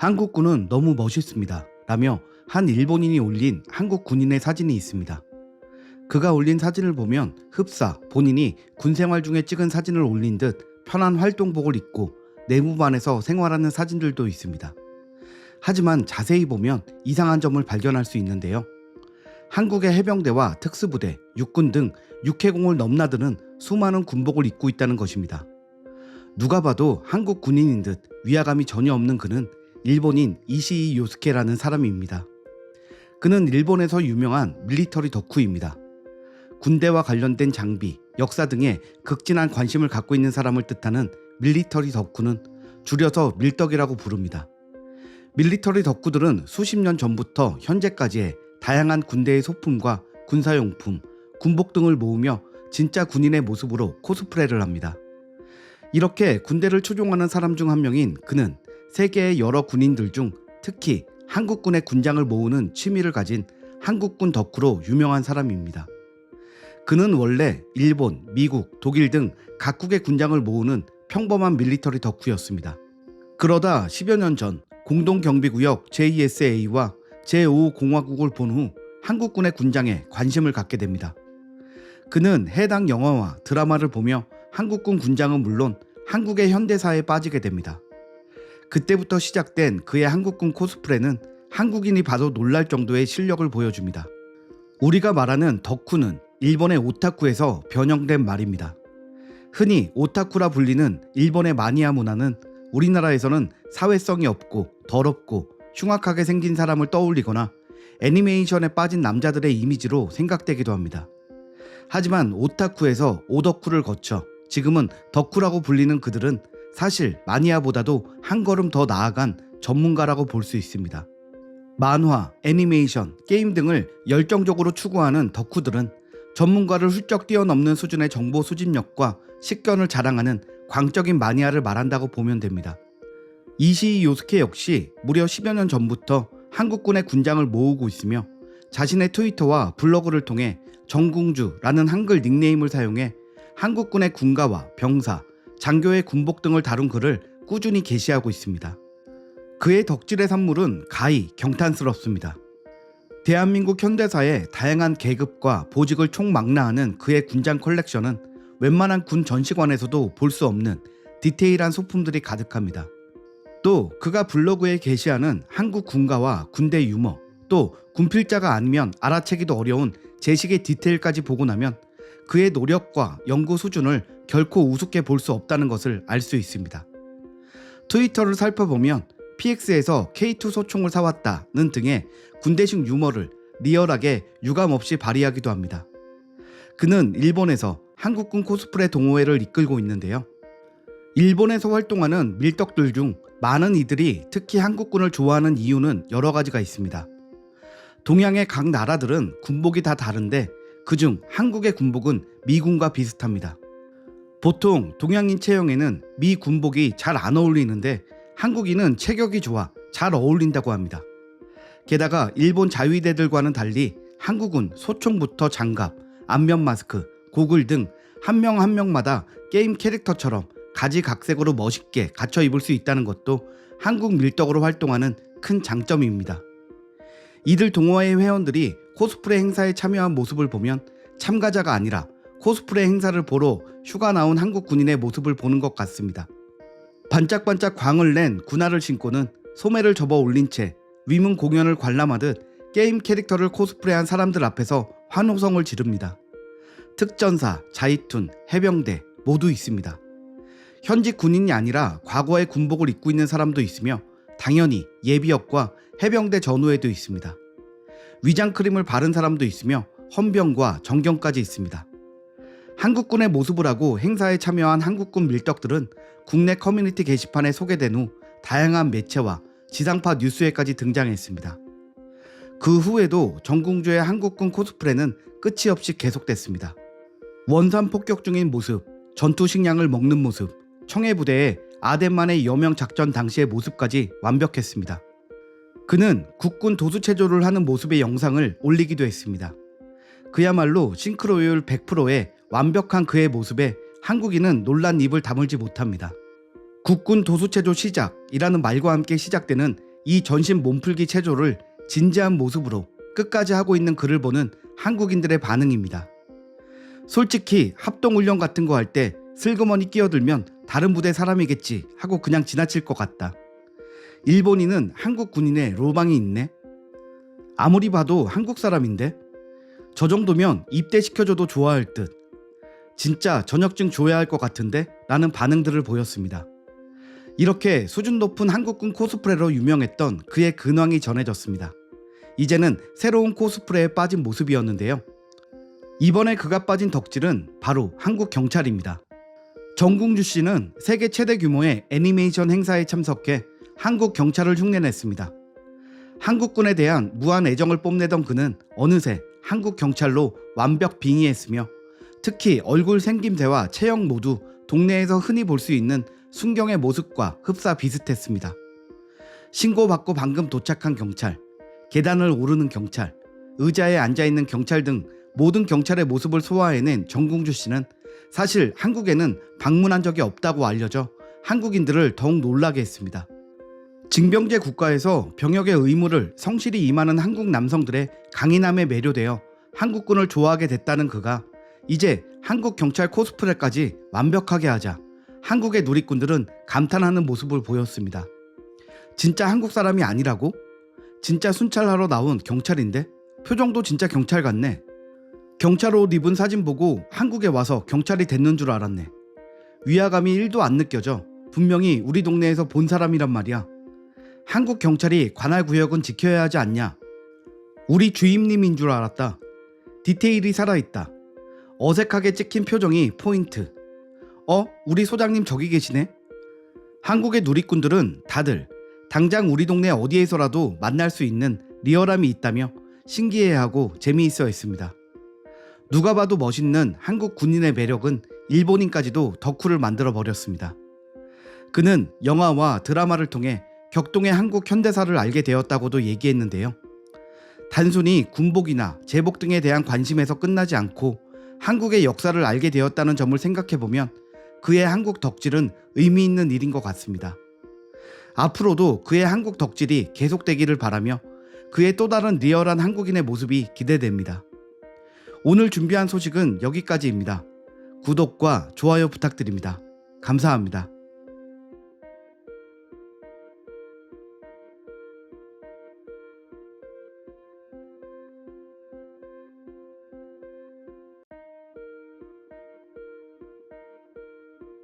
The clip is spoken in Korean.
한국군은 너무 멋있습니다. 라며 한 일본인이 올린 한국 군인의 사진이 있습니다. 그가 올린 사진을 보면 흡사 본인이 군 생활 중에 찍은 사진을 올린 듯 편한 활동복을 입고 내무반에서 생활하는 사진들도 있습니다. 하지만 자세히 보면 이상한 점을 발견할 수 있는데요. 한국의 해병대와 특수부대, 육군 등 육해공을 넘나드는 수많은 군복을 입고 있다는 것입니다. 누가 봐도 한국 군인인 듯 위화감이 전혀 없는 그는 일본인 이시이 요스케라는 사람입니다. 그는 일본에서 유명한 밀리터리 덕후입니다. 군대와 관련된 장비, 역사 등에 극진한 관심을 갖고 있는 사람을 뜻하는 밀리터리 덕후는 줄여서 밀덕이라고 부릅니다. 밀리터리 덕후들은 수십 년 전부터 현재까지의 다양한 군대의 소품과 군사용품, 군복 등을 모으며 진짜 군인의 모습으로 코스프레를 합니다. 이렇게 군대를 추종하는 사람 중 한 명인 그는 세계의 여러 군인들 중 특히 한국군의 군장을 모으는 취미를 가진 한국군 덕후로 유명한 사람입니다. 그는 원래 일본, 미국, 독일 등 각국의 군장을 모으는 평범한 밀리터리 덕후였습니다. 그러다 10여 년 전 공동경비구역 JSA와 제5공화국을 본 후 한국군의 군장에 관심을 갖게 됩니다. 그는 해당 영화와 드라마를 보며 한국군 군장은 물론 한국의 현대사에 빠지게 됩니다. 그때부터 시작된 그의 한국군 코스프레는 한국인이 봐도 놀랄 정도의 실력을 보여줍니다. 우리가 말하는 덕후는 일본의 오타쿠에서 변형된 말입니다. 흔히 오타쿠라 불리는 일본의 마니아 문화는 우리나라에서는 사회성이 없고 더럽고 흉악하게 생긴 사람을 떠올리거나 애니메이션에 빠진 남자들의 이미지로 생각되기도 합니다. 하지만 오타쿠에서 오덕후를 거쳐 지금은 덕후라고 불리는 그들은 사실 마니아보다도 한 걸음 더 나아간 전문가라고 볼 수 있습니다. 만화, 애니메이션, 게임 등을 열정적으로 추구하는 덕후들은 전문가를 훌쩍 뛰어넘는 수준의 정보 수집력과 식견을 자랑하는 광적인 마니아를 말한다고 보면 됩니다. 이시이 요스케 역시 무려 10여 년 전부터 한국군의 군장을 모으고 있으며 자신의 트위터와 블로그를 통해 정궁주라는 한글 닉네임을 사용해 한국군의 군가와 병사, 장교의 군복 등을 다룬 글을 꾸준히 게시하고 있습니다. 그의 덕질의 산물은 가히 경탄스럽습니다. 대한민국 현대사의 다양한 계급과 보직을 총망라하는 그의 군장 컬렉션은 웬만한 군 전시관에서도 볼 수 없는 디테일한 소품들이 가득합니다. 또 그가 블로그에 게시하는 한국 군가와 군대 유머, 또 군필자가 아니면 알아채기도 어려운 제식의 디테일까지 보고 나면 그의 노력과 연구 수준을 결코 우습게 볼 수 없다는 것을 알 수 있습니다. 트위터를 살펴보면 PX에서 K2 소총을 사왔다는 등의 군대식 유머를 리얼하게 유감없이 발휘하기도 합니다. 그는 일본에서 한국군 코스프레 동호회를 이끌고 있는데요. 일본에서 활동하는 밀덕들 중 많은 이들이 특히 한국군을 좋아하는 이유는 여러 가지가 있습니다. 동양의 각 나라들은 군복이 다 다른데 그중 한국의 군복은 미군과 비슷합니다. 보통 동양인 체형에는 미 군복이 잘 안 어울리는데 한국인은 체격이 좋아 잘 어울린다고 합니다. 게다가 일본 자위대들과는 달리 한국은 소총부터 장갑, 안면 마스크, 고글 등 한 명 한 명마다 게임 캐릭터처럼 가지각색으로 멋있게 갖춰 입을 수 있다는 것도 한국 밀덕으로 활동하는 큰 장점입니다. 이들 동호회 회원들이 코스프레 행사에 참여한 모습을 보면 참가자가 아니라 코스프레 행사를 보러 휴가 나온 한국 군인의 모습을 보는 것 같습니다. 반짝반짝 광을 낸 군화를 신고는 소매를 접어 올린 채 위문 공연을 관람하듯 게임 캐릭터를 코스프레한 사람들 앞에서 환호성을 지릅니다. 특전사, 자위툰, 해병대 모두 있습니다. 현직 군인이 아니라 과거의 군복을 입고 있는 사람도 있으며 당연히 예비역과 해병대 전우회도 있습니다. 위장크림을 바른 사람도 있으며 헌병과 정경까지 있습니다. 한국군의 모습을 하고 행사에 참여한 한국군 밀덕들은 국내 커뮤니티 게시판에 소개된 후 다양한 매체와 지상파 뉴스에까지 등장했습니다. 그 후에도 정궁주의 한국군 코스프레는 끝이 없이 계속됐습니다. 원산 폭격 중인 모습, 전투 식량을 먹는 모습, 청해부대의 아덴만의 여명 작전 당시의 모습까지 완벽했습니다. 그는 국군 도수체조를 하는 모습의 영상을 올리기도 했습니다. 그야말로 싱크로율 100%의 완벽한 그의 모습에 한국인은 놀란 입을 다물지 못합니다. 국군 도수체조 시작이라는 말과 함께 시작되는 이 전신 몸풀기 체조를 진지한 모습으로 끝까지 하고 있는 그를 보는 한국인들의 반응입니다. 솔직히 합동훈련 같은 거 할 때 슬그머니 끼어들면 다른 부대 사람이겠지 하고 그냥 지나칠 것 같다. 일본인은 한국 군인에 로망이 있네? 아무리 봐도 한국 사람인데? 저 정도면 입대시켜줘도 좋아할 듯. 진짜 전역증 줘야 할 것 같은데? 라는 반응들을 보였습니다. 이렇게 수준 높은 한국군 코스프레로 유명했던 그의 근황이 전해졌습니다. 이제는 새로운 코스프레에 빠진 모습이었는데요. 이번에 그가 빠진 덕질은 바로 한국 경찰입니다. 정궁주 씨는 세계 최대 규모의 애니메이션 행사에 참석해 한국 경찰을 흉내냈습니다. 한국군에 대한 무한 애정을 뽐내던 그는 어느새 한국 경찰로 완벽 빙의했으며 특히 얼굴 생김새와 체형 모두 동네에서 흔히 볼 수 있는 순경의 모습과 흡사 비슷했습니다. 신고받고 방금 도착한 경찰, 계단을 오르는 경찰, 의자에 앉아있는 경찰 등 모든 경찰의 모습을 소화해낸 정궁주 씨는 사실 한국에는 방문한 적이 없다고 알려져 한국인들을 더욱 놀라게 했습니다. 징병제 국가에서 병역의 의무를 성실히 임하는 한국 남성들의 강인함에 매료되어 한국군을 좋아하게 됐다는 그가 이제 한국 경찰 코스프레까지 완벽하게 하자 한국의 누리꾼들은 감탄하는 모습을 보였습니다. 진짜 한국 사람이 아니라고? 진짜 순찰하러 나온 경찰인데? 표정도 진짜 경찰 같네. 경찰 옷 입은 사진 보고 한국에 와서 경찰이 됐는 줄 알았네. 위화감이 1도 안 느껴져. 분명히 우리 동네에서 본 사람이란 말이야. 한국 경찰이 관할 구역은 지켜야 하지 않냐. 우리 주임님인 줄 알았다. 디테일이 살아있다. 어색하게 찍힌 표정이 포인트. 우리 소장님 저기 계시네. 한국의 누리꾼들은 다들 당장 우리 동네 어디에서라도 만날 수 있는 리얼함이 있다며 신기해하고 재미있어 했습니다. 누가 봐도 멋있는 한국 군인의 매력은 일본인까지도 덕후를 만들어 버렸습니다. 그는 영화와 드라마를 통해 격동의 한국 현대사를 알게 되었다고도 얘기했는데요. 단순히 군복이나 제복 등에 대한 관심에서 끝나지 않고 한국의 역사를 알게 되었다는 점을 생각해보면 그의 한국 덕질은 의미 있는 일인 것 같습니다. 앞으로도 그의 한국 덕질이 계속되기를 바라며 그의 또 다른 리얼한 한국인의 모습이 기대됩니다. 오늘 준비한 소식은 여기까지입니다. 구독과 좋아요 부탁드립니다. 감사합니다.